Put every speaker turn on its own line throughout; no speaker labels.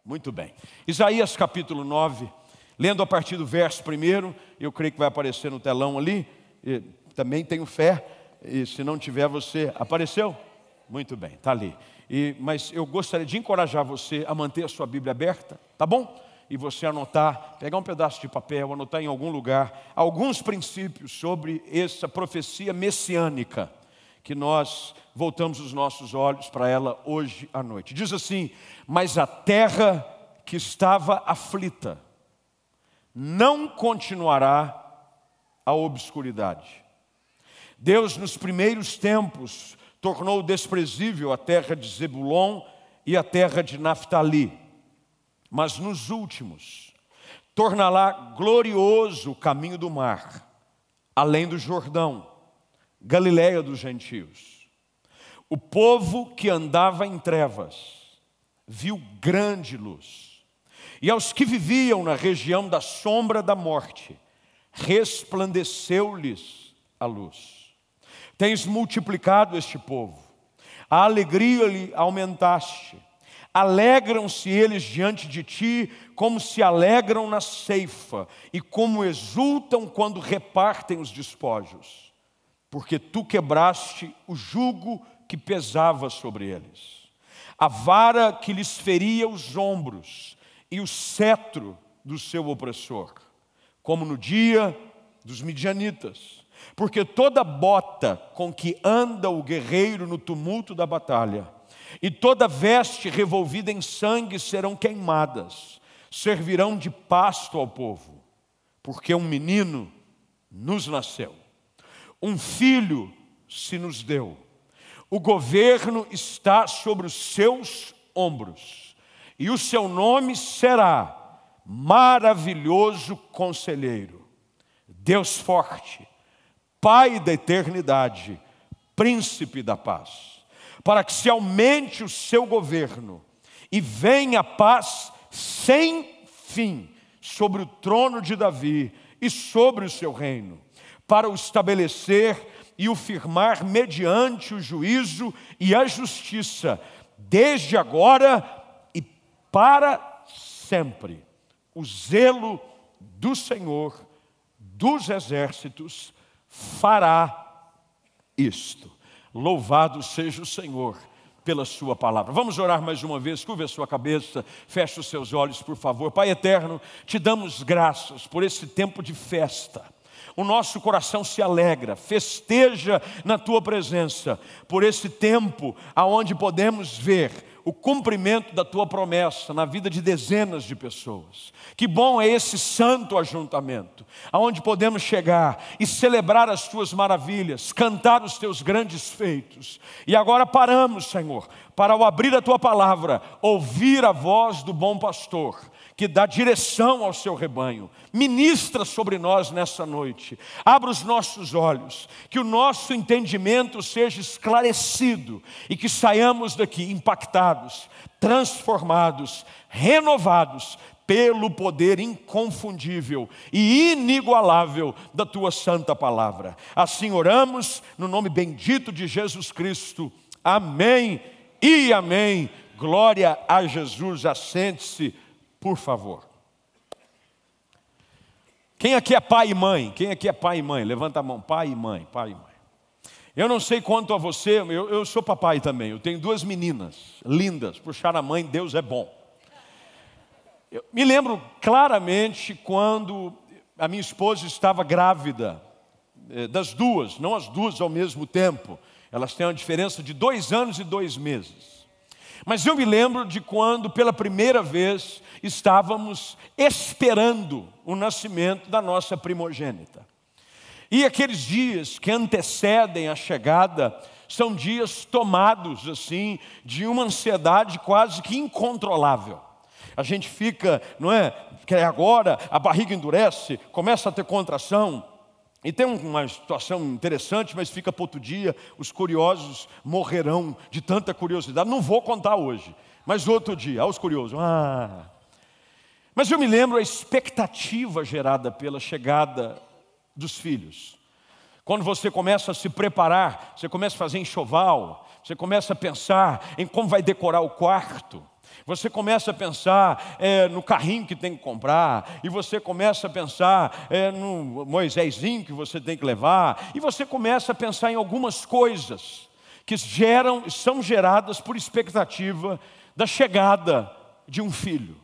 Muito bem. Isaías capítulo 9, lendo a partir do verso 1, eu creio que vai aparecer no telão ali. Também tenho fé, e se não tiver você... Apareceu? Muito bem, está ali. Mas eu gostaria de encorajar você a manter a sua Bíblia aberta, tá bom? E você anotar, pegar um pedaço de papel, anotar em algum lugar alguns princípios sobre essa profecia messiânica, que nós voltamos os nossos olhos para ela hoje à noite. Diz assim: mas a terra que estava aflita não continuará a obscuridade. Deus, nos primeiros tempos, tornou desprezível a terra de Zebulon e a terra de Naftali. Mas nos últimos, tornará glorioso o caminho do mar, além do Jordão, Galileia dos gentios. O povo que andava em trevas viu grande luz, e aos que viviam na região da sombra da morte, resplandeceu-lhes a luz. Tens multiplicado este povo, a alegria lhe aumentaste. Alegram-se eles diante de ti, como se alegram na ceifa, e como exultam quando repartem os despojos. Porque tu quebraste o jugo que pesava sobre eles, a vara que lhes feria os ombros, e o cetro do seu opressor, como no dia dos midianitas. Porque toda bota com que anda o guerreiro no tumulto da batalha, e toda veste revolvida em sangue serão queimadas, servirão de pasto ao povo, porque um menino nos nasceu, um filho se nos deu, o governo está sobre os seus ombros, e o seu nome será Maravilhoso Conselheiro, Deus Forte, Pai da eternidade, Príncipe da paz, para que se aumente o seu governo e venha a paz sem fim sobre o trono de Davi e sobre o seu reino, para o estabelecer e o firmar mediante o juízo e a justiça, desde agora e para sempre. O zelo do Senhor dos exércitos fará isto. Louvado seja o Senhor pela sua palavra. Vamos orar mais uma vez. Curva a sua cabeça, feche os seus olhos, por favor. Pai eterno, te damos graças por esse tempo de festa. O nosso coração se alegra, festeja na tua presença, por esse tempo aonde podemos ver o cumprimento da tua promessa na vida de dezenas de pessoas. Que bom é esse santo ajuntamento, aonde podemos chegar e celebrar as tuas maravilhas, cantar os teus grandes feitos. E agora paramos, Senhor, para ao abrir a tua palavra, ouvir a voz do bom pastor, que dá direção ao seu rebanho. Ministra sobre nós nessa noite. Abra os nossos olhos, que o nosso entendimento seja esclarecido e que saiamos daqui impactados, transformados, renovados pelo poder inconfundível e inigualável da tua santa palavra. Assim oramos no nome bendito de Jesus Cristo. Amém e amém. Glória a Jesus. Assente-se, por favor. Quem aqui é pai e mãe? Quem aqui é pai e mãe? Levanta a mão. Pai e mãe, pai e mãe. Eu não sei quanto a você, eu sou papai também. Eu tenho duas meninas lindas. Puxar a mãe, Deus é bom. Eu me lembro claramente quando a minha esposa estava grávida, das duas, não as duas ao mesmo tempo. Elas têm uma diferença de 2 anos e 2 meses. Mas eu me lembro de quando, pela primeira vez, estávamos esperando o nascimento da nossa primogênita. E aqueles dias que antecedem a chegada são dias tomados assim de uma ansiedade quase que incontrolável. A gente fica, não é? Que agora a barriga endurece, começa a ter contração. E tem uma situação interessante, mas fica para outro dia. Os curiosos morrerão de tanta curiosidade. Não vou contar hoje, mas outro dia. Os curiosos. Mas eu me lembro a expectativa gerada pela chegada dos filhos. Quando você começa a se preparar, você começa a fazer enxoval, você começa a pensar em como vai decorar o quarto. Você começa a pensar no carrinho que tem que comprar, e você começa a pensar no Moisésinho que você tem que levar, e você começa a pensar em algumas coisas que são geradas por expectativa da chegada de um filho.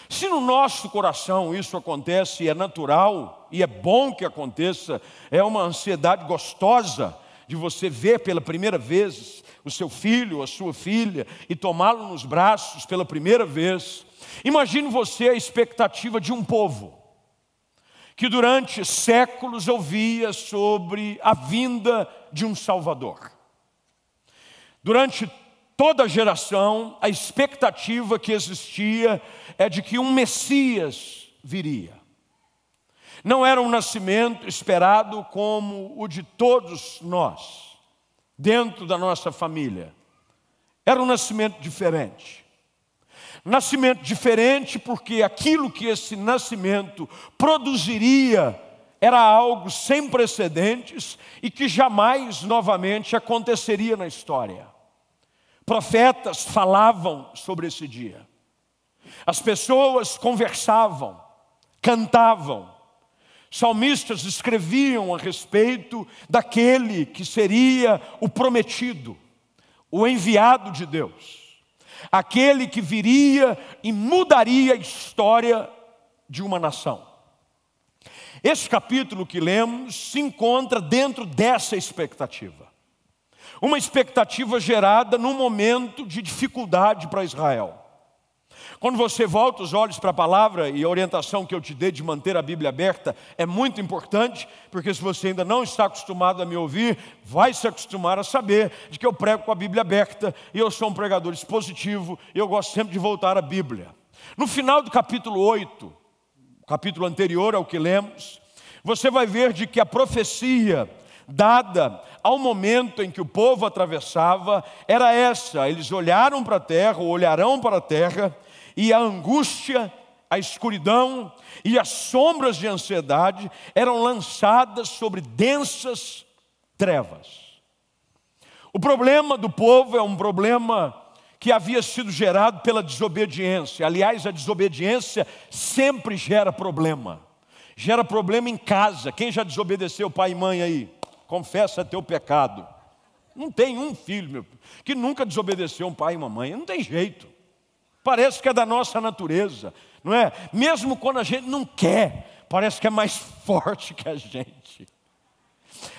Se no nosso coração isso acontece, e é natural, e é bom que aconteça, é uma ansiedade gostosa de você ver pela primeira vez o seu filho, a sua filha, e tomá-lo nos braços pela primeira vez. Imagine você a expectativa de um povo que durante séculos ouvia sobre a vinda de um Salvador. Durante toda a geração, a expectativa que existia é de que um Messias viria. Não era um nascimento esperado como o de todos nós, dentro da nossa família. Era um nascimento diferente. Nascimento diferente porque aquilo que esse nascimento produziria era algo sem precedentes e que jamais novamente aconteceria na história. Profetas falavam sobre esse dia. As pessoas conversavam, cantavam. Salmistas escreviam a respeito daquele que seria o prometido, o enviado de Deus, aquele que viria e mudaria a história de uma nação. Esse capítulo que lemos se encontra dentro dessa expectativa. Uma expectativa gerada num momento de dificuldade para Israel. Quando você volta os olhos para a palavra, e a orientação que eu te dei de manter a Bíblia aberta é muito importante, porque se você ainda não está acostumado a me ouvir, vai se acostumar a saber de que eu prego com a Bíblia aberta, e eu sou um pregador expositivo, e eu gosto sempre de voltar à Bíblia. No final do capítulo 8, capítulo anterior ao que lemos, você vai ver de que a profecia dada ao momento em que o povo atravessava era essa: eles olharam para a terra, ou olharão para a terra, e a angústia, a escuridão e as sombras de ansiedade eram lançadas sobre densas trevas. O problema do povo é um problema que havia sido gerado pela desobediência. Aliás, a desobediência sempre gera problema. Gera problema em casa. Quem já desobedeceu pai e mãe aí? Confessa teu pecado. Não tem um filho, meu, que nunca desobedeceu um pai e uma mãe. Não tem jeito. Parece que é da nossa natureza, não é? Mesmo quando a gente não quer, parece que é mais forte que a gente.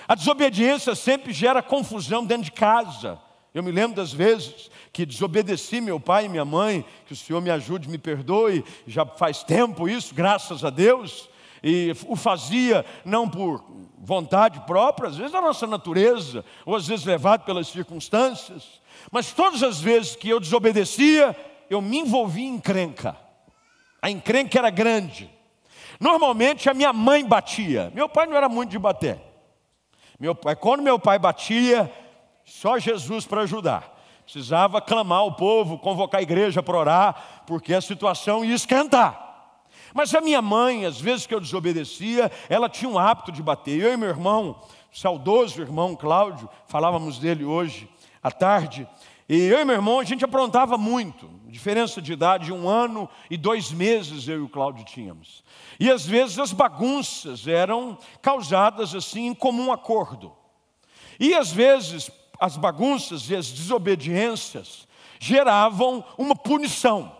A desobediência sempre gera confusão dentro de casa. Eu me lembro das vezes que desobedeci meu pai e minha mãe, que o Senhor me ajude, me perdoe, já faz tempo isso, graças a Deus, e o fazia não por vontade própria, às vezes da nossa natureza, ou às vezes levado pelas circunstâncias, mas todas as vezes que eu desobedecia, eu me envolvi em encrenca. A encrenca era grande. Normalmente a minha mãe batia. Meu pai não era muito de bater. Quando meu pai batia, só Jesus para ajudar. Precisava clamar o povo, convocar a igreja para orar, porque a situação ia esquentar. Mas a minha mãe, às vezes que eu desobedecia, ela tinha um hábito de bater. Eu e meu irmão, saudoso irmão Cláudio, falávamos dele hoje à tarde, e eu e meu irmão, a gente aprontava muito. Diferença de idade, 1 ano e 2 meses eu e o Cláudio tínhamos. E às vezes as bagunças eram causadas assim em comum acordo. E às vezes as bagunças e as desobediências geravam uma punição.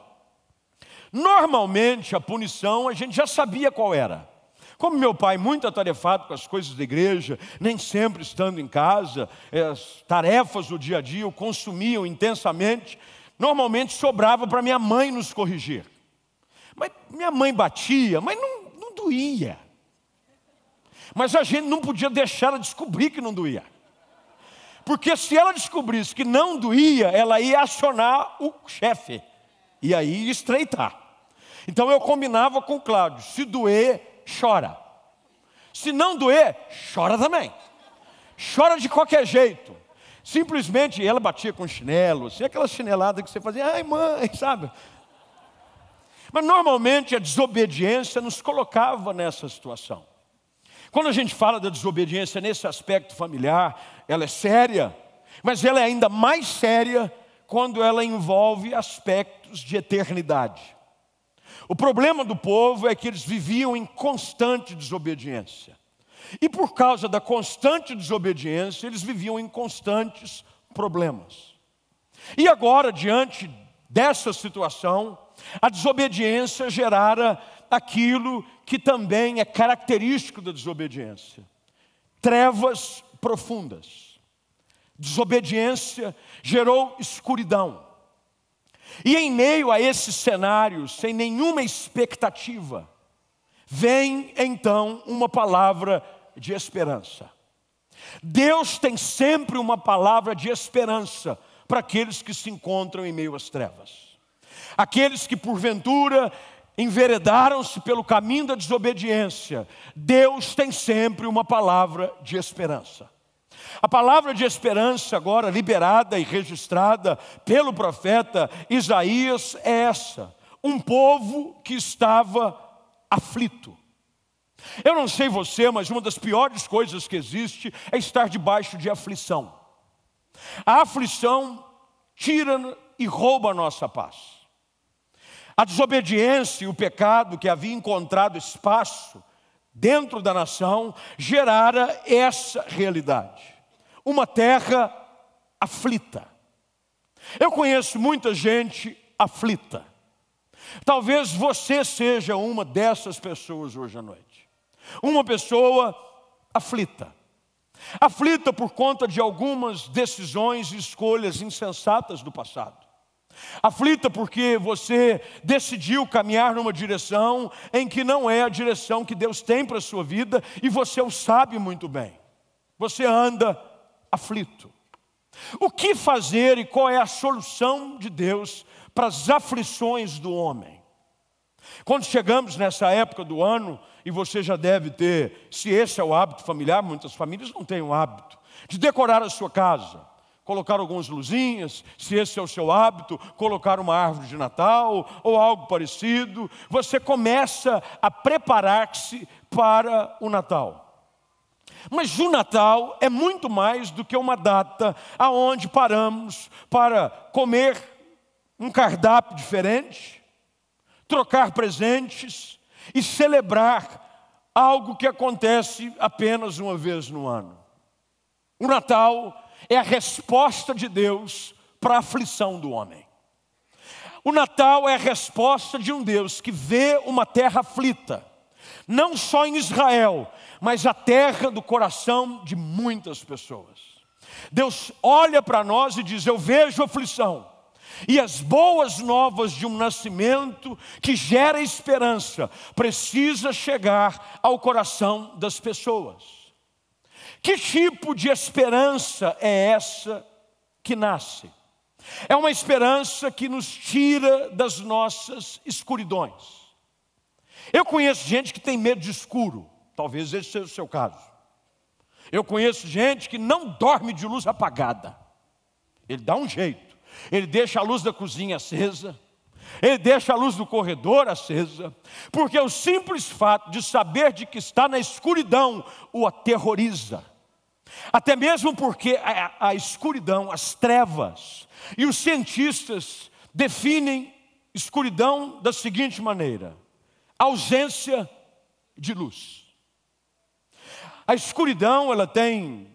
Normalmente a punição a gente já sabia qual era. Como meu pai, muito atarefado com as coisas da igreja, nem sempre estando em casa, as tarefas do dia a dia o consumiam intensamente, normalmente sobrava para minha mãe nos corrigir. Mas minha mãe batia, mas não doía. Mas a gente não podia deixar ela descobrir que não doía. Porque se ela descobrisse que não doía, ela ia acionar o chefe. E aí ia estreitar. Então eu combinava com o Cláudio, se doer, chora. Se não doer, chora também. Chora de qualquer jeito. Simplesmente ela batia com chinelo, assim, aquela chinelada que você fazia, ai mãe, sabe? Mas normalmente a desobediência nos colocava nessa situação. Quando a gente fala da desobediência nesse aspecto familiar, ela é séria, mas ela é ainda mais séria quando ela envolve aspectos de eternidade. O problema do povo é que eles viviam em constante desobediência. E por causa da constante desobediência, eles viviam em constantes problemas. E agora, diante dessa situação, a desobediência gerara aquilo que também é característico da desobediência: trevas profundas. Desobediência gerou escuridão. E em meio a esse cenário, sem nenhuma expectativa, vem então uma palavra de esperança. Deus tem sempre uma palavra de esperança para aqueles que se encontram em meio às trevas. Aqueles que porventura enveredaram-se pelo caminho da desobediência, Deus tem sempre uma palavra de esperança. A palavra de esperança agora liberada e registrada pelo profeta Isaías é essa: um povo que estava aflito. Eu não sei você, mas uma das piores coisas que existe é estar debaixo de aflição. A aflição tira e rouba a nossa paz. A desobediência e o pecado que havia encontrado espaço dentro da nação gerara essa realidade. Uma terra aflita. Eu conheço muita gente aflita. Talvez você seja uma dessas pessoas hoje à noite. Uma pessoa aflita. Aflita por conta de algumas decisões e escolhas insensatas do passado. Aflita porque você decidiu caminhar numa direção em que não é a direção que Deus tem para a sua vida, e você o sabe muito bem. Você anda aflito. O que fazer e qual é a solução de Deus para as aflições do homem? Quando chegamos nessa época do ano, e você já deve ter, se esse é o hábito familiar, muitas famílias não têm o hábito de decorar a sua casa, colocar algumas luzinhas, se esse é o seu hábito, colocar uma árvore de Natal ou algo parecido. Você começa a preparar-se para o Natal. Mas o Natal é muito mais do que uma data aonde paramos para comer um cardápio diferente, trocar presentes e celebrar algo que acontece apenas uma vez no ano. O Natal é a resposta de Deus para a aflição do homem. O Natal é a resposta de um Deus que vê uma terra aflita, não só em Israel, mas a terra do coração de muitas pessoas. Deus olha para nós e diz: eu vejo aflição, e as boas novas de um nascimento que gera esperança precisa chegar ao coração das pessoas. Que tipo de esperança é essa que nasce? É uma esperança que nos tira das nossas escuridões. Eu conheço gente que tem medo de escuro, talvez esse seja o seu caso. Eu conheço gente que não dorme de luz apagada. Ele dá um jeito, ele deixa a luz da cozinha acesa, ele deixa a luz do corredor acesa, porque o simples fato de saber de que está na escuridão o aterroriza. Até mesmo porque a escuridão, as trevas, e os cientistas definem escuridão da seguinte maneira: ausência de luz. A escuridão, ela tem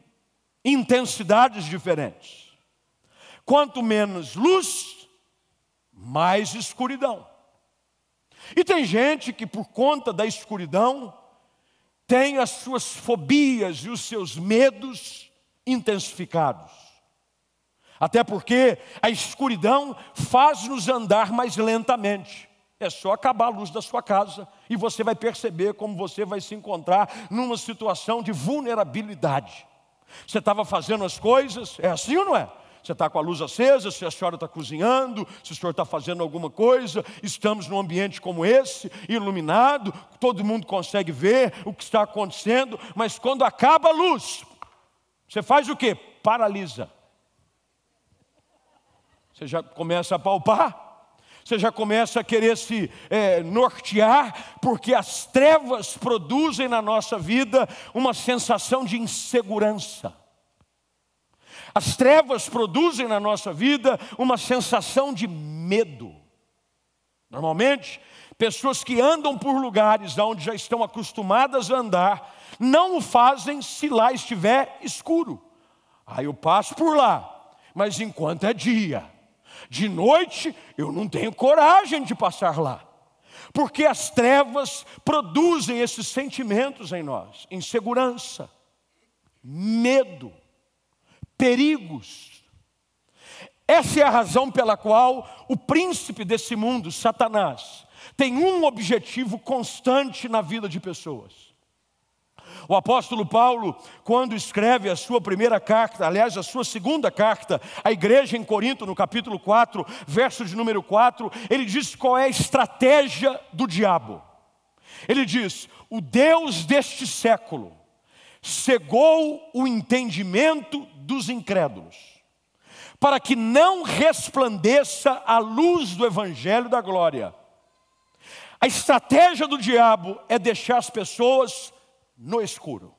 intensidades diferentes. Quanto menos luz, mais escuridão. E tem gente que por conta da escuridão tem as suas fobias e os seus medos intensificados. Até porque a escuridão faz-nos andar mais lentamente. É só acabar a luz da sua casa e você vai perceber como você vai se encontrar numa situação de vulnerabilidade. Você estava fazendo as coisas, é assim ou não é? Você está com a luz acesa, se a senhora está cozinhando, se o senhor está fazendo alguma coisa, estamos num ambiente como esse, iluminado, todo mundo consegue ver o que está acontecendo, mas quando acaba a luz, você faz o quê? Paralisa. Você já começa a palpar, você já começa a querer se nortear, porque as trevas produzem na nossa vida uma sensação de insegurança. As trevas produzem na nossa vida uma sensação de medo. Normalmente, pessoas que andam por lugares onde já estão acostumadas a andar, não o fazem se lá estiver escuro. Aí eu passo por lá, mas enquanto é dia, de noite eu não tenho coragem de passar lá. Porque as trevas produzem esses sentimentos em nós: insegurança, medo, perigos. Essa é a razão pela qual o príncipe desse mundo, Satanás, tem um objetivo constante na vida de pessoas. O apóstolo Paulo, quando escreve a sua primeira carta, aliás, a sua segunda carta, à igreja em Corinto, no capítulo 4, verso de número 4, ele diz qual é a estratégia do diabo. Ele diz: o Deus deste século cegou o entendimento dos incrédulos, para que não resplandeça a luz do evangelho da glória. A estratégia do diabo é deixar as pessoas no escuro.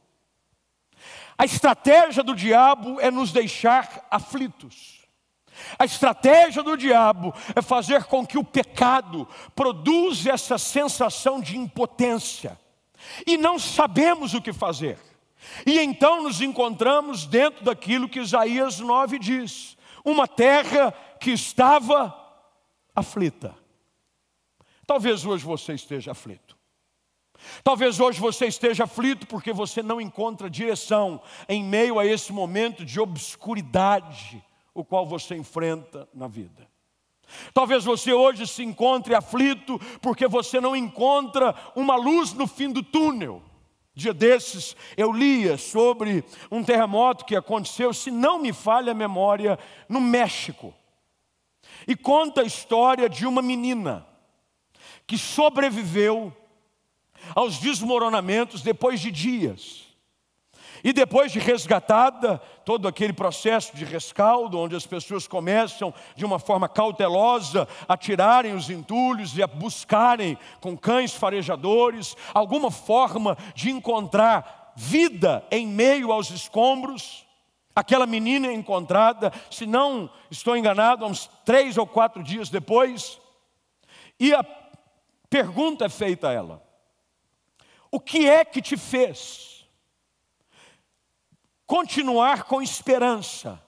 A estratégia do diabo é nos deixar aflitos. A estratégia do diabo é fazer com que o pecado produza essa sensação de impotência. E não sabemos o que fazer. E então nos encontramos dentro daquilo que Isaías 9 diz: uma terra que estava aflita. Talvez hoje você esteja aflito. Talvez hoje você esteja aflito porque você não encontra direção em meio a esse momento de obscuridade o qual você enfrenta na vida. Talvez você hoje se encontre aflito porque você não encontra uma luz no fim do túnel. Dia desses eu lia sobre um terremoto que aconteceu, se não me falha a memória, no México. E conta a história de uma menina que sobreviveu aos desmoronamentos depois de dias. E depois de resgatada, todo aquele processo de rescaldo, onde as pessoas começam de uma forma cautelosa a tirarem os entulhos e a buscarem com cães farejadores alguma forma de encontrar vida em meio aos escombros. Aquela menina é encontrada, se não estou enganado, uns 3 ou 4 dias depois. E a pergunta é feita a ela: o que é que te fez continuar com esperança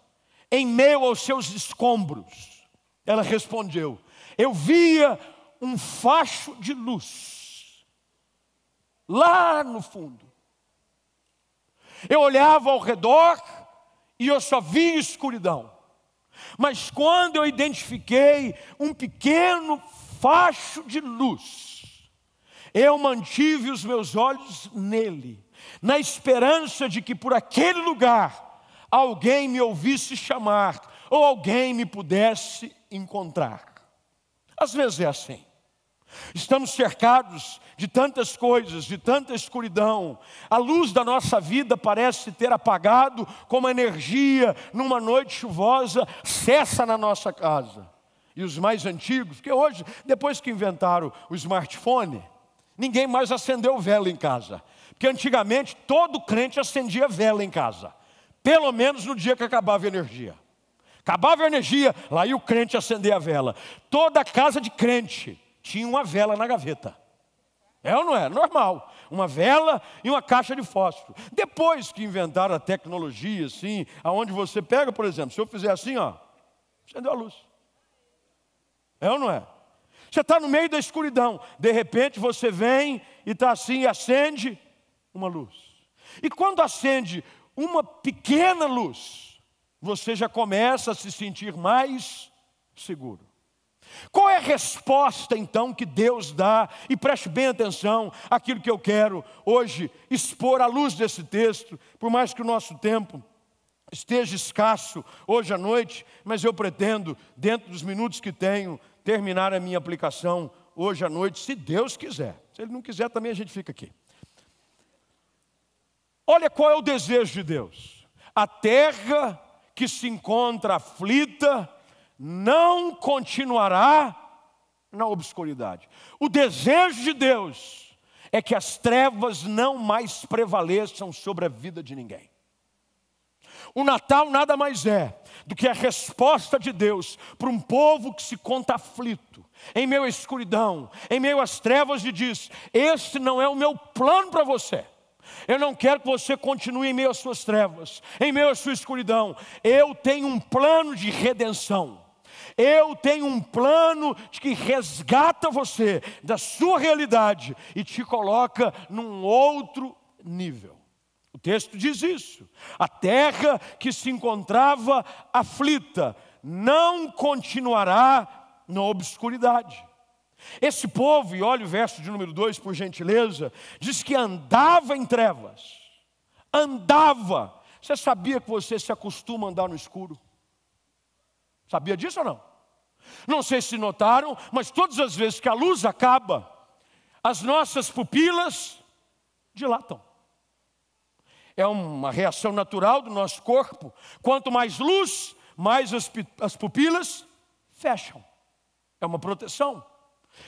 em meio aos seus escombros? Ela respondeu: eu via um facho de luz lá no fundo. Eu olhava ao redor e eu só via escuridão. Mas quando eu identifiquei um pequeno facho de luz, eu mantive os meus olhos nele, na esperança de que por aquele lugar alguém me ouvisse chamar, ou alguém me pudesse encontrar. Às vezes é assim. Estamos cercados de tantas coisas, de tanta escuridão. A luz da nossa vida parece ter apagado, como a energia numa noite chuvosa cessa na nossa casa. E os mais antigos, porque hoje, depois que inventaram o smartphone, ninguém mais acendeu vela em casa. Porque antigamente todo crente acendia vela em casa. Pelo menos no dia que acabava a energia. Acabava a energia, lá ia o crente acender a vela. Toda casa de crente tinha uma vela na gaveta. É ou não é? Normal. Uma vela e uma caixa de fósforo. Depois que inventaram a tecnologia, assim, aonde você pega, por exemplo, se eu fizer assim, ó, acendeu a luz. É ou não é? Você está no meio da escuridão, de repente você vem e está assim, e acende uma luz. E quando acende uma pequena luz, você já começa a se sentir mais seguro. Qual é a resposta então que Deus dá? E preste bem atenção àquilo que eu quero hoje expor à luz desse texto, por mais que o nosso tempo esteja escasso hoje à noite, mas eu pretendo, dentro dos minutos que tenho, terminar a minha aplicação hoje à noite, se Deus quiser. Se Ele não quiser, também a gente fica aqui. Olha qual é o desejo de Deus. A terra que se encontra aflita não continuará na obscuridade. O desejo de Deus é que as trevas não mais prevaleçam sobre a vida de ninguém. O Natal nada mais é do que a resposta de Deus para um povo que se conta aflito, em meio à escuridão, em meio às trevas, e diz: este não é o meu plano para você. Eu não quero que você continue em meio às suas trevas, em meio à sua escuridão. Eu tenho um plano de redenção. Eu tenho um plano que resgata você da sua realidade e te coloca num outro nível. O texto diz isso. A terra que se encontrava aflita não continuará na obscuridade. Esse povo, e olha o verso de número 2, por gentileza, diz que andava em trevas. Andava. Você sabia que você se acostuma a andar no escuro? Sabia disso ou não? Não sei se notaram, mas todas as vezes que a luz acaba, as nossas pupilas dilatam. É uma reação natural do nosso corpo. Quanto mais luz, mais as pupilas fecham. É uma proteção.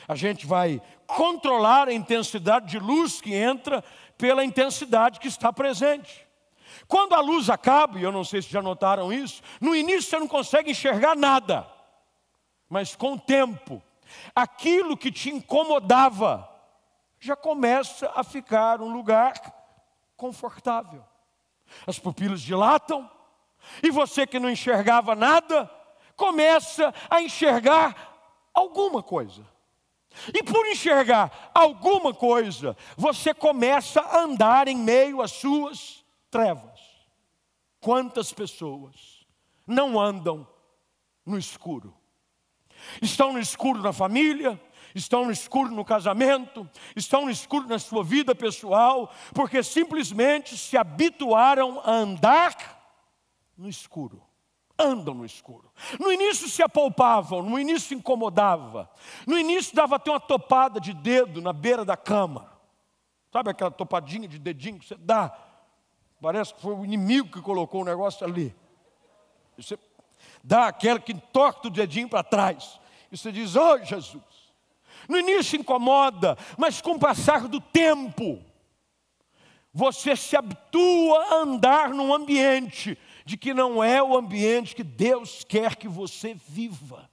A gente vai controlar a intensidade de luz que entra pela intensidade que está presente. Quando a luz acaba, e eu não sei se já notaram isso, no início você não consegue enxergar nada. Mas com o tempo, aquilo que te incomodava já começa a ficar um lugar confortável. As pupilas dilatam, e você que não enxergava nada, começa a enxergar alguma coisa. E por enxergar alguma coisa, você começa a andar em meio às suas trevas. Quantas pessoas não andam no escuro? Estão no escuro na família, estão no escuro no casamento, estão no escuro na sua vida pessoal, porque simplesmente se habituaram a andar no escuro. Andam no escuro. No início se apalpavam, no início incomodava. No início dava até uma topada de dedo na beira da cama. Sabe aquela topadinha de dedinho que você dá? Parece que foi o inimigo que colocou o negócio ali. Você dá aquela que entorta o dedinho para trás. E você diz: oh Jesus. No início incomoda, mas com o passar do tempo, você se habitua a andar num ambiente de que não é o ambiente que Deus quer que você viva.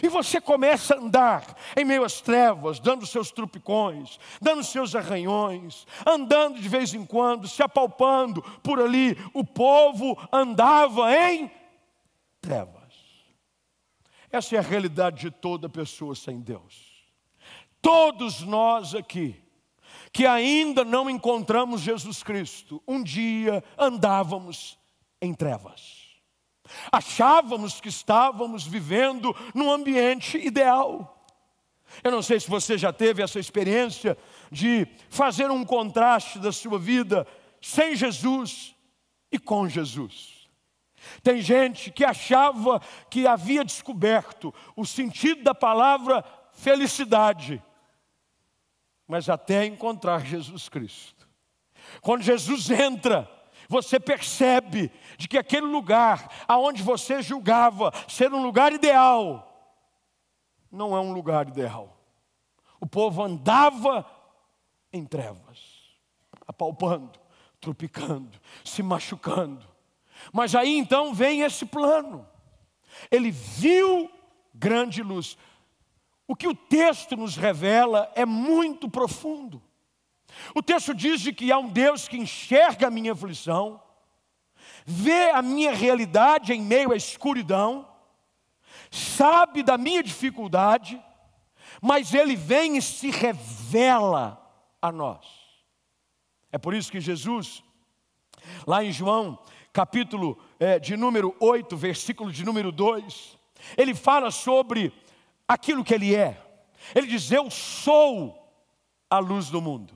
E você começa a andar em meio às trevas, dando seus trupicões, dando seus arranhões, andando de vez em quando, se apalpando por ali. O povo andava em trevas. Essa é a realidade de toda pessoa sem Deus. Todos nós aqui, que ainda não encontramos Jesus Cristo, um dia andávamos em trevas. Achávamos que estávamos vivendo num ambiente ideal. Eu não sei se você já teve essa experiência de fazer um contraste da sua vida sem Jesus e com Jesus. Tem gente que achava que havia descoberto o sentido da palavra felicidade, mas até encontrar Jesus Cristo. Quando Jesus entra, você percebe de que aquele lugar aonde você julgava ser um lugar ideal, não é um lugar ideal. O povo andava em trevas, apalpando, tropicando, se machucando. Mas aí então vem esse plano. Ele viu grande luz. O que o texto nos revela é muito profundo. O texto diz de que há um Deus que enxerga a minha aflição, vê a minha realidade em meio à escuridão, sabe da minha dificuldade, mas Ele vem e se revela a nós. É por isso que Jesus, lá em João, capítulo de número 8, versículo de número 2, Ele fala sobre aquilo que Ele é. Ele diz: eu sou a luz do mundo.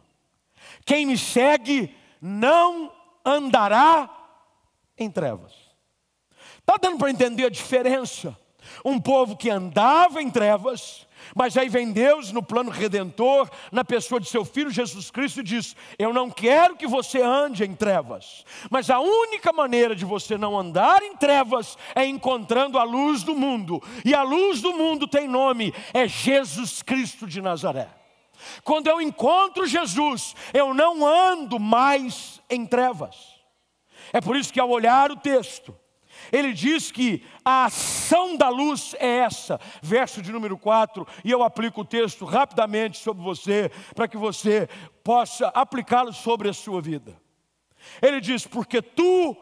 Quem me segue não andará em trevas. Está dando para entender a diferença? Um povo que andava em trevas, mas aí vem Deus no plano redentor, na pessoa de seu Filho Jesus Cristo, e diz: eu não quero que você ande em trevas, mas a única maneira de você não andar em trevas é encontrando a luz do mundo. E a luz do mundo tem nome, é Jesus Cristo de Nazaré. Quando eu encontro Jesus, eu não ando mais em trevas. É por isso que ao olhar o texto, ele diz que a ação da luz é essa, verso de número 4, e eu aplico o texto rapidamente sobre você, para que você possa aplicá-lo sobre a sua vida. Ele diz, porque tu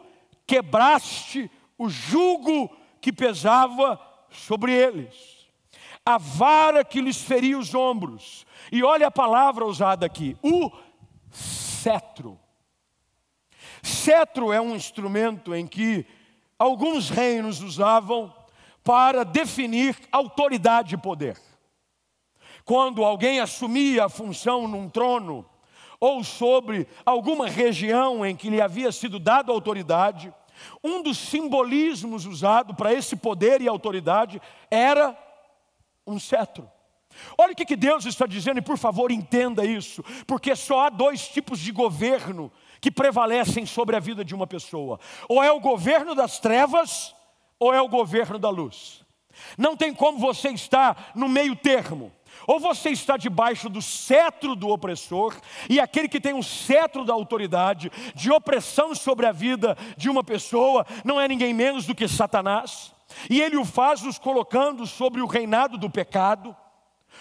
quebraste o jugo que pesava sobre eles, a vara que lhes feria os ombros, e olha a palavra usada aqui, o cetro. Cetro é um instrumento em que alguns reinos usavam para definir autoridade e poder. Quando alguém assumia a função num trono, ou sobre alguma região em que lhe havia sido dada autoridade, um dos simbolismos usado para esse poder e autoridade era um cetro. Olha o que Deus está dizendo, e por favor entenda isso, porque só há dois tipos de governo que prevalecem sobre a vida de uma pessoa. Ou é o governo das trevas, ou é o governo da luz. Não tem como você estar no meio termo. Ou você está debaixo do cetro do opressor, e aquele que tem um cetro da autoridade, de opressão sobre a vida de uma pessoa, não é ninguém menos do que Satanás. E ele o faz nos colocando sobre o reinado do pecado.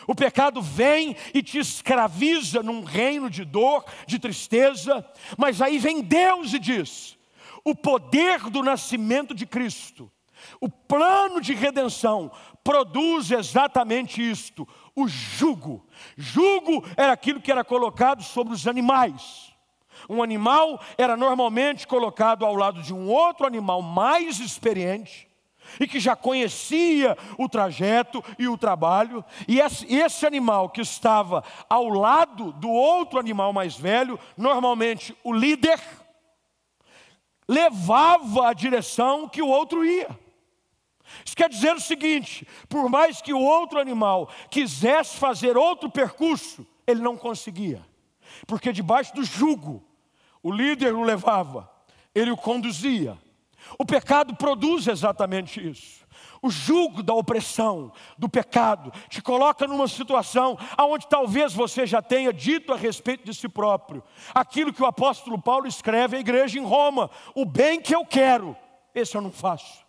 O pecado vem e te escraviza num reino de dor, de tristeza, mas aí vem Deus e diz, o poder do nascimento de Cristo, o plano de redenção, produz exatamente isto, o jugo. Jugo era aquilo que era colocado sobre os animais. Um animal era normalmente colocado ao lado de um outro animal mais experiente, e que já conhecia o trajeto e o trabalho, e esse animal que estava ao lado do outro animal mais velho, normalmente o líder, levava a direção que o outro ia. Isso quer dizer o seguinte, por mais que o outro animal quisesse fazer outro percurso, ele não conseguia, porque debaixo do jugo, o líder o levava, ele o conduzia. O pecado produz exatamente isso. O jugo da opressão, do pecado, te coloca numa situação onde talvez você já tenha dito a respeito de si próprio. Aquilo que o apóstolo Paulo escreve à igreja em Roma. O bem que eu quero, esse eu não faço.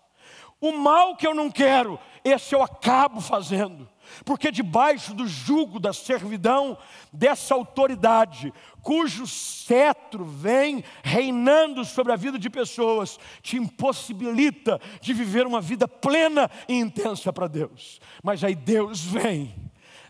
O mal que eu não quero, esse eu acabo fazendo. Porque debaixo do jugo da servidão dessa autoridade, cujo cetro vem reinando sobre a vida de pessoas, te impossibilita de viver uma vida plena e intensa para Deus. Mas aí Deus vem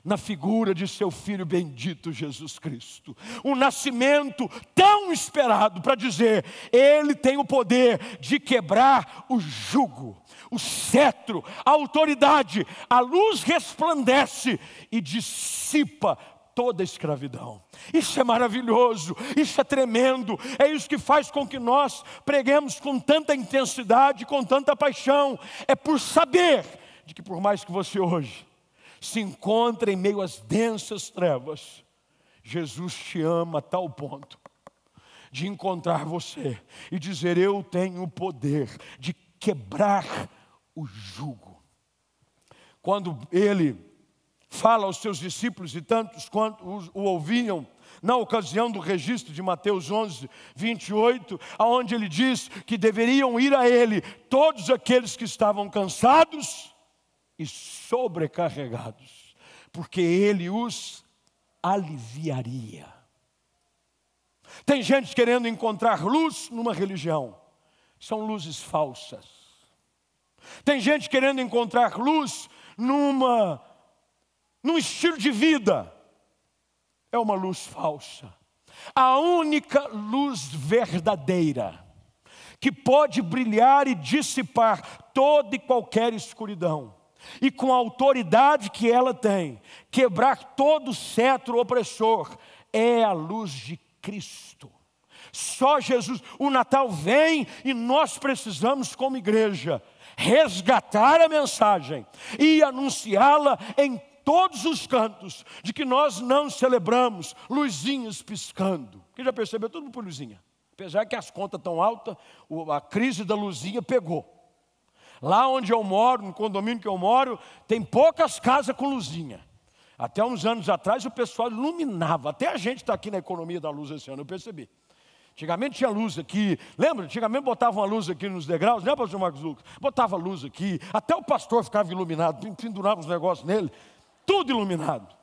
na figura de seu Filho bendito Jesus Cristo. Um nascimento tão esperado para dizer, Ele tem o poder de quebrar o jugo, o cetro, a autoridade, a luz resplandece e dissipa toda a escravidão. Isso é maravilhoso, isso é tremendo, é isso que faz com que nós preguemos com tanta intensidade, com tanta paixão. É por saber de que por mais que você hoje se encontre em meio às densas trevas, Jesus te ama a tal ponto de encontrar você e dizer, eu tenho o poder de quebrar o jugo. Quando ele fala aos seus discípulos e tantos quanto o ouviam, na ocasião do registro de Mateus 11, 28, onde ele diz que deveriam ir a ele todos aqueles que estavam cansados e sobrecarregados, porque ele os aliviaria. Tem gente querendo encontrar luz numa religião, são luzes falsas. Tem gente querendo encontrar luz num estilo de vida, é uma luz falsa. A única luz verdadeira que pode brilhar e dissipar toda e qualquer escuridão, e com a autoridade que ela tem, quebrar todo o cetro opressor, é a luz de Cristo. Só Jesus. O Natal vem e nós precisamos, como igreja, resgatar a mensagem e anunciá-la em todos os cantos, de que nós não celebramos luzinhas piscando. Quem já percebeu? Tudo por luzinha. Apesar que as contas estão altas, a crise da luzinha pegou. Lá onde eu moro, no condomínio que eu moro, tem poucas casas com luzinha. Até uns anos atrás o pessoal iluminava. Até a gente está aqui na economia da luz esse ano, eu percebi. Antigamente tinha luz aqui, lembra? Antigamente botava uma luz aqui nos degraus, né, pastor Marcos Lucas? Botava luz aqui, até o pastor ficava iluminado, pendurava os negócios nele, tudo iluminado.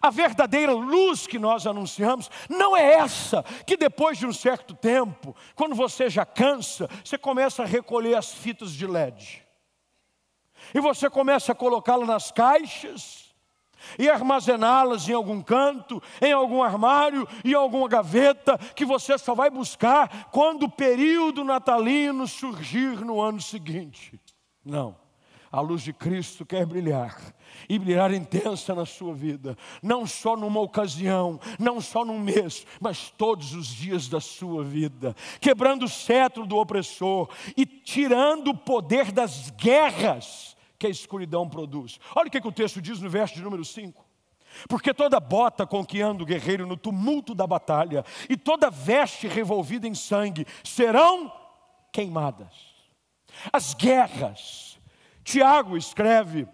A verdadeira luz que nós anunciamos não é essa, que depois de um certo tempo, quando você já cansa, você começa a recolher as fitas de LED. E você começa a colocá-las nas caixas, e armazená-las em algum canto, em algum armário, em alguma gaveta, que você só vai buscar quando o período natalino surgir no ano seguinte. Não, a luz de Cristo quer brilhar, e brilhar intensa na sua vida, não só numa ocasião, não só num mês, mas todos os dias da sua vida, quebrando o cetro do opressor, e tirando o poder das guerras que a escuridão produz. Olha o que o texto diz no verso de número 5. Porque toda bota com que anda o guerreiro no tumulto da batalha, e toda veste revolvida em sangue, serão queimadas. As guerras. Tiago escreve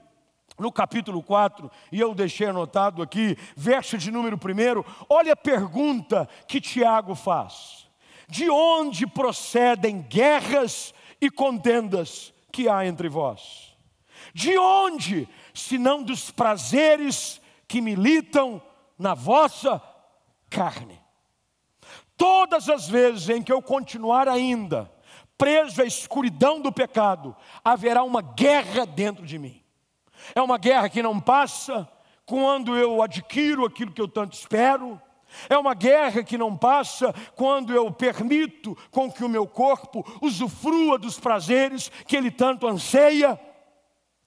no capítulo 4, e eu deixei anotado aqui, verso de número 1, olha a pergunta que Tiago faz. De onde procedem guerras e contendas que há entre vós? De onde, senão dos prazeres que militam na vossa carne? Todas as vezes em que eu continuar ainda preso à escuridão do pecado, haverá uma guerra dentro de mim. É uma guerra que não passa quando eu adquiro aquilo que eu tanto espero. É uma guerra que não passa quando eu permito com que o meu corpo usufrua dos prazeres que ele tanto anseia.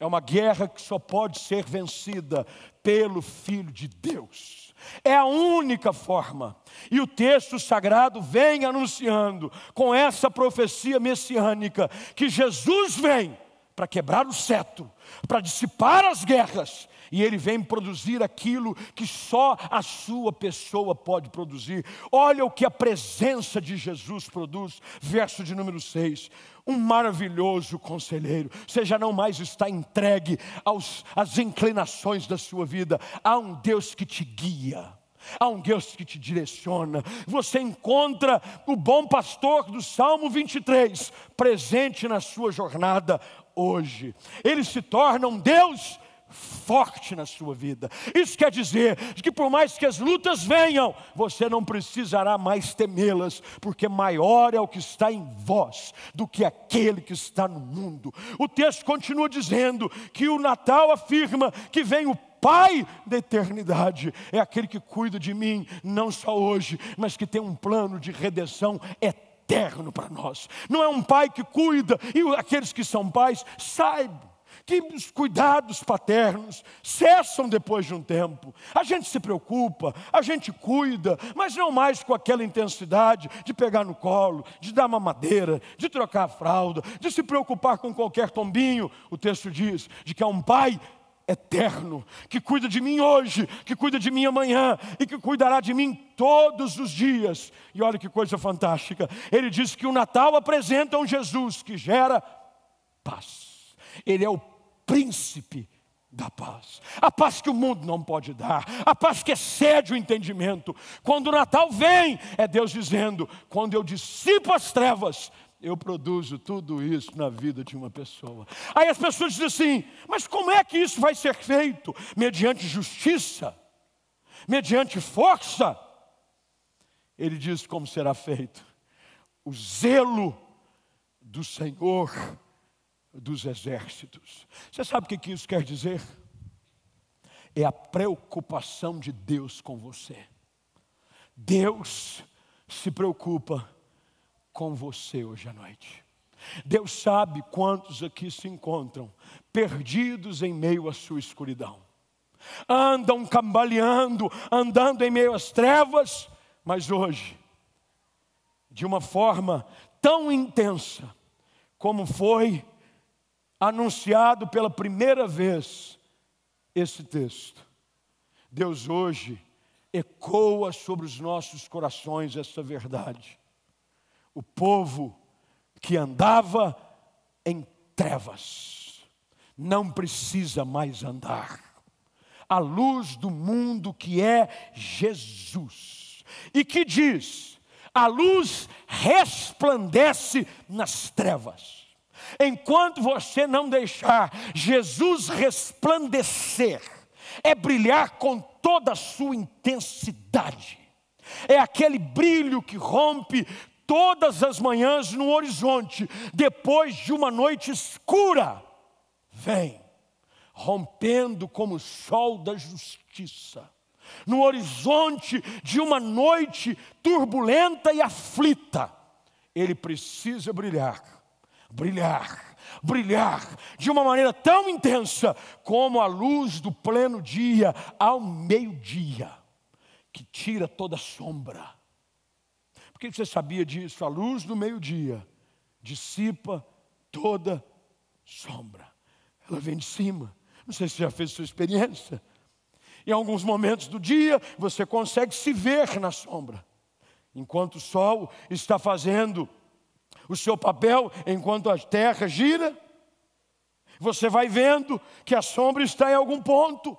É uma guerra que só pode ser vencida pelo Filho de Deus. É a única forma. E o texto sagrado vem anunciando, com essa profecia messiânica, que Jesus vem para quebrar o cetro, para dissipar as guerras. E Ele vem produzir aquilo que só a sua pessoa pode produzir. Olha o que a presença de Jesus produz. Verso de número 6. Um maravilhoso conselheiro. Você já não mais está entregue às inclinações da sua vida. Há um Deus que te guia. Há um Deus que te direciona. Você encontra o bom pastor do Salmo 23 presente na sua jornada hoje. Ele se torna um Deus forte na sua vida. Isso quer dizer que por mais que as lutas venham, você não precisará mais temê-las, porque maior é o que está em vós do que aquele que está no mundo. O texto continua dizendo que o Natal afirma que vem o Pai da eternidade, é aquele que cuida de mim, não só hoje, mas que tem um plano de redenção eterno para nós. Não é um pai que cuida, e aqueles que são pais saibam que os cuidados paternos cessam depois de um tempo. A gente se preocupa, a gente cuida, mas não mais com aquela intensidade de pegar no colo, de dar mamadeira, de trocar a fralda, de se preocupar com qualquer tombinho. O texto diz de que é um pai eterno, que cuida de mim hoje, que cuida de mim amanhã e que cuidará de mim todos os dias. E olha que coisa fantástica, ele diz que o Natal apresenta um Jesus que gera paz. Ele é o príncipe da paz, a paz que o mundo não pode dar, a paz que excede o entendimento. Quando o Natal vem, é Deus dizendo: quando eu dissipo as trevas, eu produzo tudo isso na vida de uma pessoa. Aí as pessoas dizem assim: mas como é que isso vai ser feito? Mediante justiça? Mediante força? Ele diz como será feito: o zelo do Senhor dos exércitos. Você sabe o que isso quer dizer? É a preocupação de Deus com você. Deus se preocupa com você hoje à noite. Deus sabe quantos aqui se encontram perdidos em meio à sua escuridão. Andam cambaleando, andando em meio às trevas, mas hoje, de uma forma tão intensa como foi anunciado pela primeira vez esse texto, Deus hoje ecoa sobre os nossos corações essa verdade. O povo que andava em trevas não precisa mais andar. A luz do mundo que é Jesus, e que diz: A luz resplandece nas trevas. Enquanto você não deixar Jesus resplandecer, é brilhar com toda a sua intensidade. É aquele brilho que rompe todas as manhãs no horizonte, depois de uma noite escura. Vem, rompendo como o sol da justiça. No horizonte de uma noite turbulenta e aflita, ele precisa brilhar, brilhar, brilhar de uma maneira tão intensa como a luz do pleno dia ao meio-dia, que tira toda sombra. Porque você sabia disso? A luz do meio-dia dissipa toda sombra. Ela vem de cima. Não sei se você já fez sua experiência. Em alguns momentos do dia, você consegue se ver na sombra. Enquanto o sol está fazendo o seu papel, enquanto a terra gira, você vai vendo que a sombra está em algum ponto.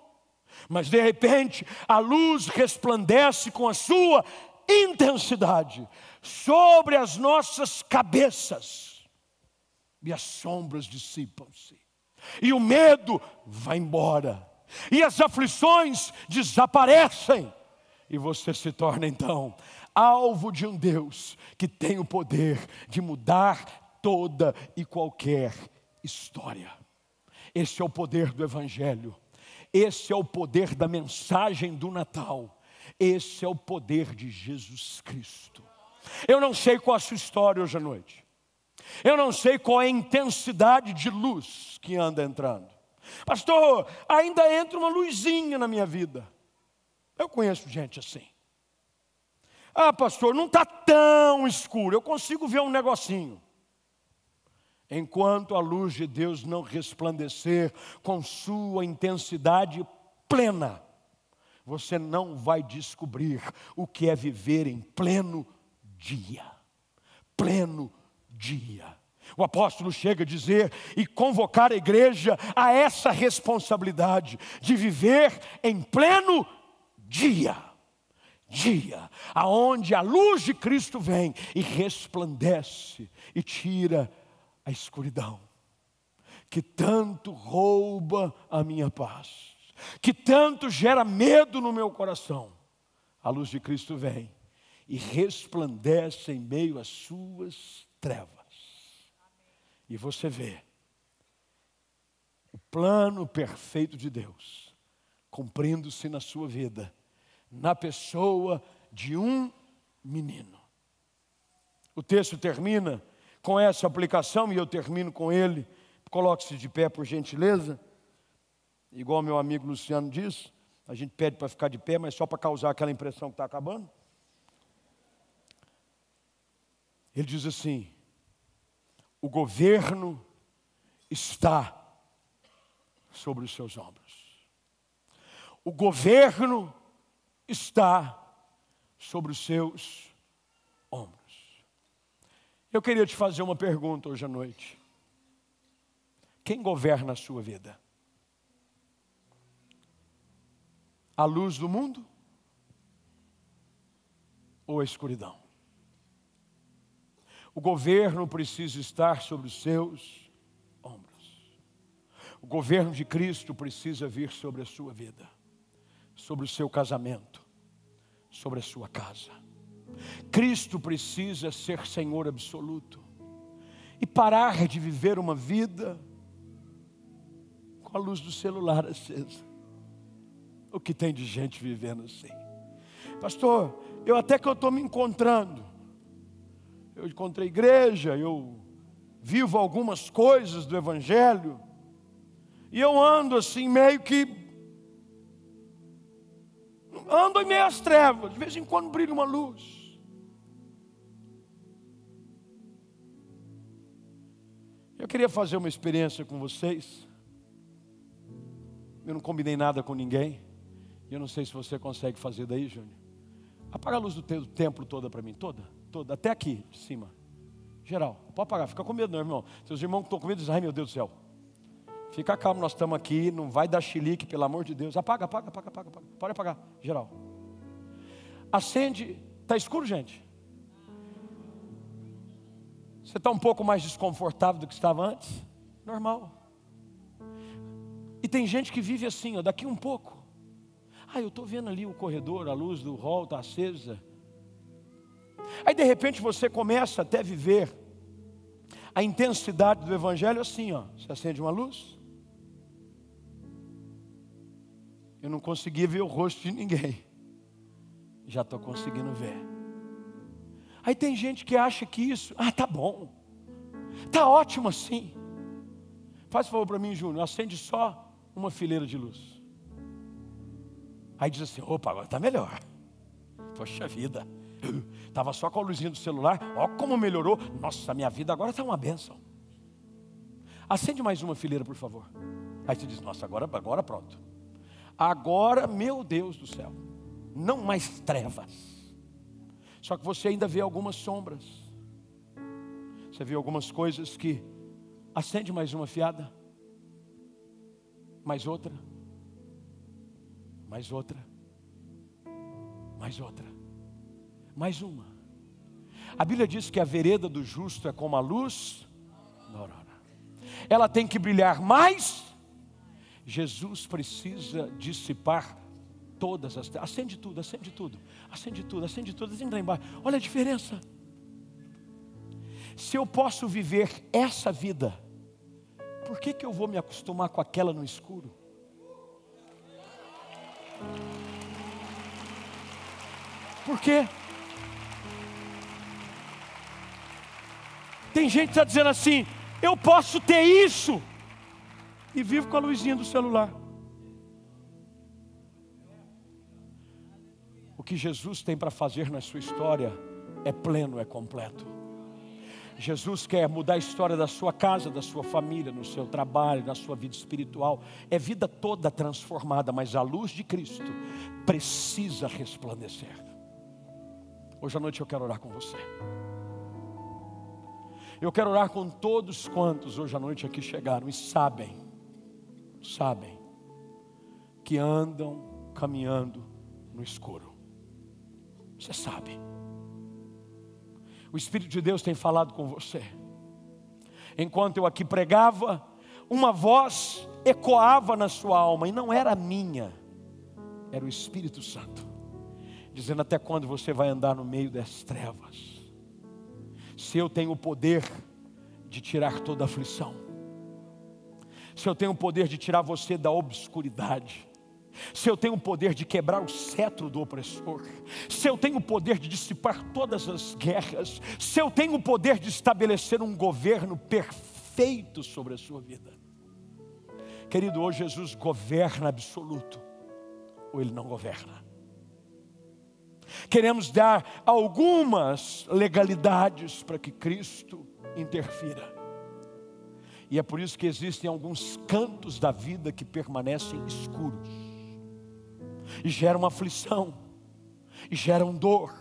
Mas de repente, a luz resplandece com a sua intensidade sobre as nossas cabeças. E as sombras dissipam-se. E o medo vai embora. E as aflições desaparecem. E você se torna então alvo de um Deus que tem o poder de mudar toda e qualquer história. Esse é o poder do Evangelho. Esse é o poder da mensagem do Natal. Esse é o poder de Jesus Cristo. Eu não sei qual a sua história hoje à noite. Eu não sei qual é a intensidade de luz que anda entrando. Pastor, ainda entra uma luzinha na minha vida. Eu conheço gente assim. Ah, pastor, não está tão escuro. Eu consigo ver um negocinho. Enquanto a luz de Deus não resplandecer com sua intensidade plena, você não vai descobrir o que é viver em pleno dia. Pleno dia. O apóstolo chega a dizer e convocar a igreja a essa responsabilidade de viver em pleno dia. Dia, aonde a luz de Cristo vem e resplandece e tira a escuridão, que tanto rouba a minha paz, que tanto gera medo no meu coração. A luz de Cristo vem e resplandece em meio às suas trevas. E você vê o plano perfeito de Deus cumprindo-se na sua vida, na pessoa de um menino. O texto termina com essa aplicação e eu termino com ele. Coloque-se de pé, por gentileza. Igual meu amigo Luciano diz, a gente pede para ficar de pé, mas só para causar aquela impressão que está acabando. Ele diz assim: o governo está sobre os seus ombros. O governo está sobre os seus ombros. Eu queria te fazer uma pergunta hoje à noite. Quem governa a sua vida? A luz do mundo ou a escuridão? O governo precisa estar sobre os seus ombros. O governo de Cristo precisa vir sobre a sua vida, sobre o seu casamento, sobre a sua casa. Cristo precisa ser Senhor absoluto e parar de viver uma vida com a luz do celular acesa. O que tem de gente vivendo assim? Pastor, eu até que eu estou me encontrando. Eu encontrei igreja, eu vivo algumas coisas do Evangelho, e eu ando assim meio que, ando em meio às trevas, de vez em quando brilha uma luz. Eu queria fazer uma experiência com vocês. Eu não combinei nada com ninguém. Eu não sei se você consegue fazer daí, Júnior. Apaga a luz do templo toda para mim, toda, até aqui de cima. Geral, pode apagar, fica com medo não, irmão. Seus irmãos que estão com medo dizem: ai meu Deus do céu. Fica calmo, nós estamos aqui, não vai dar chilique, pelo amor de Deus. Apaga. Pode apagar, geral. Acende, está escuro, gente? Você está um pouco mais desconfortável do que estava antes? Normal. E tem gente que vive assim, ó, daqui um pouco. Eu estou vendo ali o corredor, a luz do hall está acesa. Aí de repente você começa até a viver a intensidade do evangelho assim, ó. Você acende uma luz. Eu não conseguia ver o rosto de ninguém. Já estou conseguindo ver. Aí tem gente que acha que isso, tá bom. Tá ótimo assim. Faz favor para mim, Júnior, acende só uma fileira de luz. Aí diz assim, opa, agora está melhor. Poxa vida, estava só com a luzinha do celular, ó como melhorou. Nossa, minha vida agora está uma bênção. Acende mais uma fileira, por favor. Aí você diz, nossa, agora pronto. Agora, meu Deus do céu, não mais trevas. Só que você ainda vê algumas sombras. Você vê algumas coisas que acende mais uma fiada, mais outra, mais outra, mais outra, mais uma. A Bíblia diz que a vereda do justo é como a luz da aurora. Ela tem que brilhar mais. Jesus precisa dissipar todas as trevas. Acende tudo, acende tudo, acende tudo, acende tudo, acende lá embaixo. Olha a diferença. Se eu posso viver essa vida, por que eu vou me acostumar com aquela no escuro? Por quê? Tem gente que está dizendo assim, eu posso ter isso, e vivo com a luzinha do celular. O que Jesus tem para fazer na sua história é pleno, é completo. Jesus quer mudar a história da sua casa, da sua família, no seu trabalho, na sua vida espiritual. É vida toda transformada, mas a luz de Cristo precisa resplandecer. Hoje à noite eu quero orar com você. Eu quero orar com todos quantos hoje à noite aqui chegaram e sabem que andam caminhando no escuro. Você sabe. O Espírito de Deus tem falado com você. Enquanto eu aqui pregava, uma voz ecoava na sua alma, e não era minha, era o Espírito Santo, dizendo, até quando você vai andar no meio das trevas? Se eu tenho o poder de tirar toda aflição, se eu tenho o poder de tirar você da obscuridade, se eu tenho o poder de quebrar o cetro do opressor, se eu tenho o poder de dissipar todas as guerras, se eu tenho o poder de estabelecer um governo perfeito sobre a sua vida. Querido, hoje Jesus governa absoluto, ou Ele não governa? Queremos dar algumas legalidades para que Cristo interfira. E é por isso que existem alguns cantos da vida que permanecem escuros. E geram aflição, e geram dor,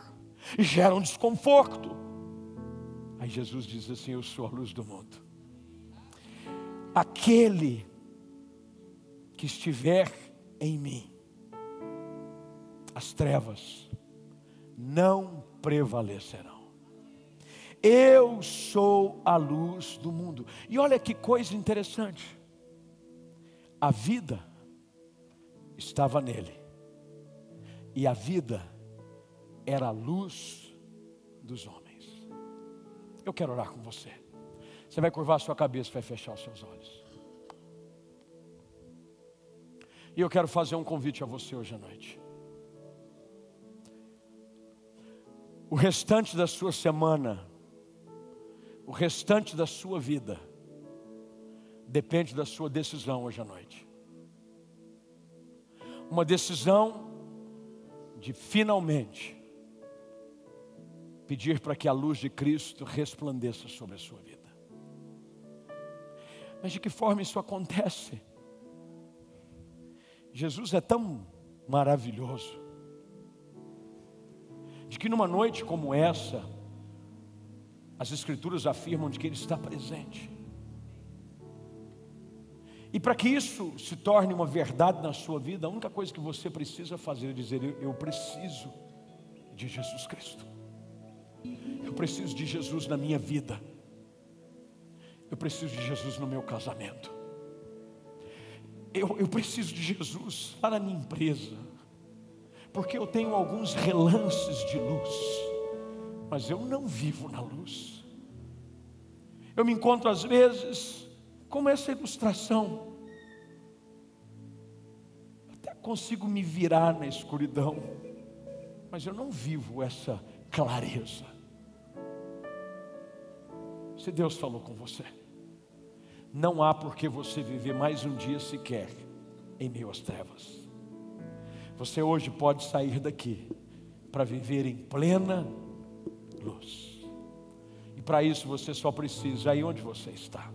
e geram desconforto. Aí Jesus diz assim, eu sou a luz do mundo. Aquele que estiver em mim, as trevas não prevalecerão. Eu sou a luz do mundo. E olha que coisa interessante. A vida estava nele. E a vida era a luz dos homens. Eu quero orar com você. Você vai curvar a sua cabeça, vai fechar os seus olhos. E eu quero fazer um convite a você hoje à noite. O restante da sua semana, o restante da sua vida, depende da sua decisão hoje à noite. Uma decisão de finalmente pedir para que a luz de Cristo resplandeça sobre a sua vida. Mas de que forma isso acontece? Jesus é tão maravilhoso, de que numa noite como essa, as Escrituras afirmam de que Ele está presente. E para que isso se torne uma verdade na sua vida, a única coisa que você precisa fazer é dizer, eu preciso de Jesus Cristo. Eu preciso de Jesus na minha vida. Eu preciso de Jesus no meu casamento. Eu preciso de Jesus lá na minha empresa, porque eu tenho alguns relances de luz, mas eu não vivo na luz. Eu me encontro às vezes como essa ilustração, até consigo me virar na escuridão, mas eu não vivo essa clareza. Se Deus falou com você, não há por que você viver mais um dia sequer em meio às trevas. Você hoje pode sair daqui para viver em plena luz. E para isso você só precisa, aí onde você está,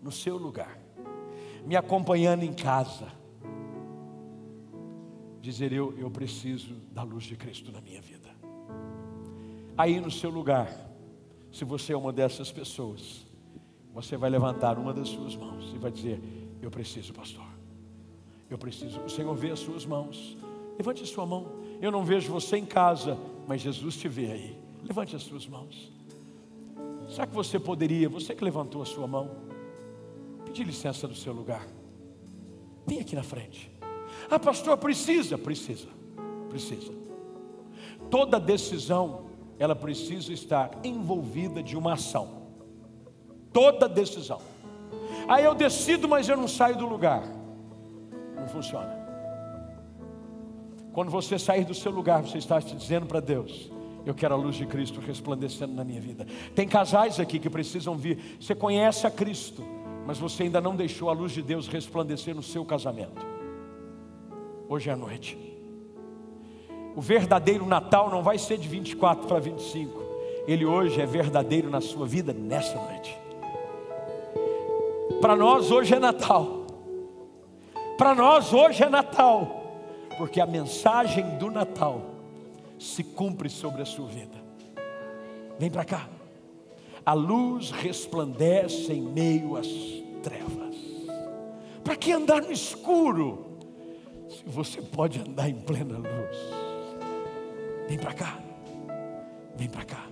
no seu lugar, me acompanhando em casa, dizer: eu preciso da luz de Cristo na minha vida. Aí no seu lugar, se você é uma dessas pessoas, você vai levantar uma das suas mãos e vai dizer: eu preciso, pastor, eu preciso. O Senhor vê as suas mãos. Levante a sua mão. Eu não vejo você em casa, mas Jesus te vê aí. Levante as suas mãos. Será que você poderia, você que levantou a sua mão, pedir licença do seu lugar? Vem aqui na frente. Ah, pastor, precisa. Toda decisão, ela precisa estar envolvida de uma ação. Toda decisão. Aí eu decido, mas eu não saio do lugar. Não funciona. Quando você sair do seu lugar, você está te dizendo para Deus: eu quero a luz de Cristo resplandecendo na minha vida. Tem casais aqui que precisam vir. Você conhece a Cristo, mas você ainda não deixou a luz de Deus resplandecer no seu casamento. Hoje é a noite. O verdadeiro Natal não vai ser de 24 para 25. Ele hoje é verdadeiro na sua vida nessa noite. Para nós hoje é Natal. Para nós hoje é Natal. Porque a mensagem do Natal se cumpre sobre a sua vida. Vem para cá. A luz resplandece em meio às trevas. Para que andar no escuro, se você pode andar em plena luz? Vem para cá. Vem para cá.